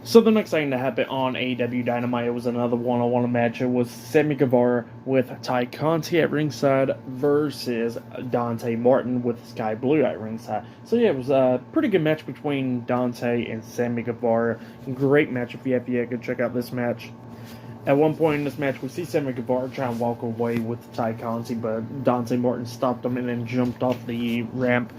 So the next thing that happened on AEW Dynamite, it was another one-on-one match. It was Sammy Guevara with Ty Conti at ringside versus Dante Martin with Skye Blue at ringside. So yeah, it was a pretty good match between Dante and Sammy Guevara. Great match. If you have yet, go check out this match. At one point in this match, we see Sammy Guevara try and walk away with Ty Conti, but Dante Martin stopped him and then jumped off the ramp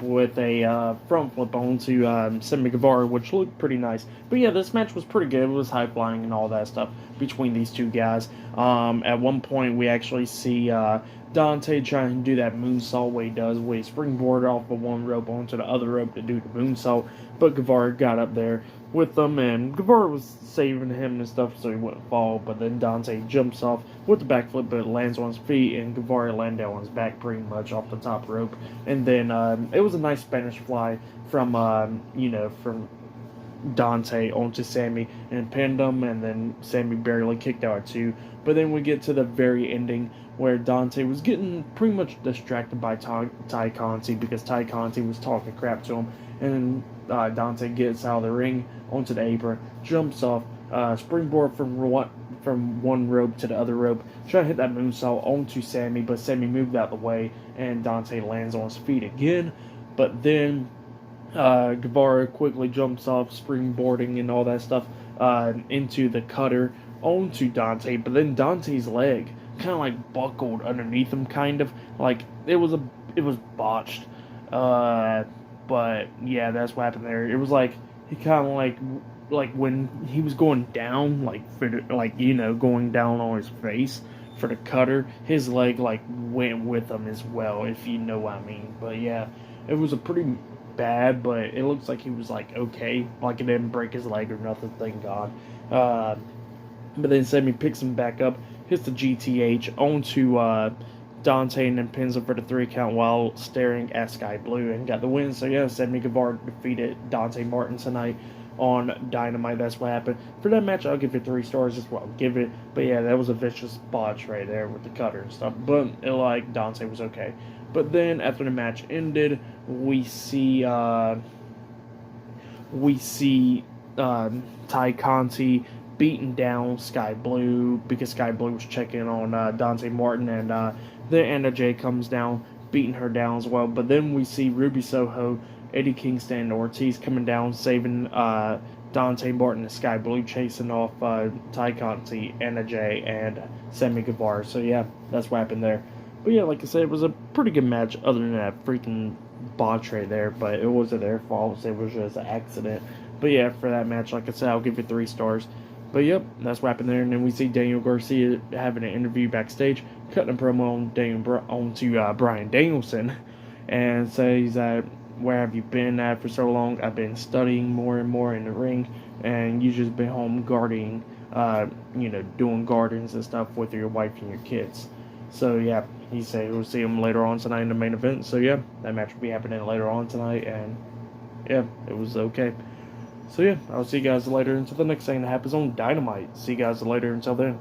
with a front flip onto Sammy Guevara, which looked pretty nice. But yeah, this match was pretty good. It was high flying and all that stuff between these two guys. At one point, we actually see Dante trying to do that moonsault where he springboarded off of one rope onto the other rope to do the moonsault. But Guevara got up there with them, and Guevara was saving him and stuff so he wouldn't fall. But then Dante jumps off with the backflip, but lands on his feet, and Guevara landed on his back pretty much off the top rope. And then it was a nice Spanish fly from from Dante onto Sammy and pinned him, and then Sammy barely kicked out at two. But then we get to the very ending where Dante was getting pretty much distracted by Ty Conti because Ty Conti was talking crap to him, and Dante gets out of the ring onto the apron, jumps off, springboard from one rope to the other rope, trying to hit that moonsault onto Sammy, but Sammy moved out the way, and Dante lands on his feet again. But then Guevara quickly jumps off, springboarding and all that stuff, into the cutter onto Dante, but then Dante's leg kind of like buckled underneath him, kind of like it was botched. But yeah, that's what happened there. It was like he kind of like when he was going down, going down on his face for the cutter, his leg like went with him as well, if you know what I mean. But yeah, it was a pretty bad, but it looks like he was like okay, like it didn't break his leg or nothing, thank God. But then Sammy picks him back up, hits the GTH onto Dante, and then pins him for the 3 count while staring at Skye Blue and got the win. So yeah, Sammy Guevara defeated Dante Martin tonight on Dynamite. That's what happened. For that match, I'll give it 3 stars. That's what I'll give it. But yeah, that was a vicious botch right there with the cutter and stuff. But Dante was okay. But then after the match ended, we see Ty Conti beating down Skye Blue because Skye Blue was checking on Dante Martin, and then Anna Jay comes down, beating her down as well. But then we see Ruby Soho, Eddie Kingston, and Ortiz coming down, saving Dante Martin and Skye Blue, chasing off Ty Conti, Anna Jay, and Sammy Guevara. So yeah, that's what happened there. But yeah, like I said, it was a pretty good match other than that freaking botch right there, but it wasn't their fault. It was just an accident. But yeah, for that match, like I said, I'll give it 3 stars. But yep, that's what happened there. And then we see Daniel Garcia having an interview backstage, cutting a promo on Bryan Danielson, and says that, where have you been at for so long? I've been studying more and more in the ring, and you just been home guarding, doing gardens and stuff with your wife and your kids. So yeah, he said we'll see him later on tonight in the main event. So yeah, that match will be happening later on tonight, and yeah, it was okay. So yeah, I'll see you guys later until the next thing that happens on Dynamite. See you guys later until then.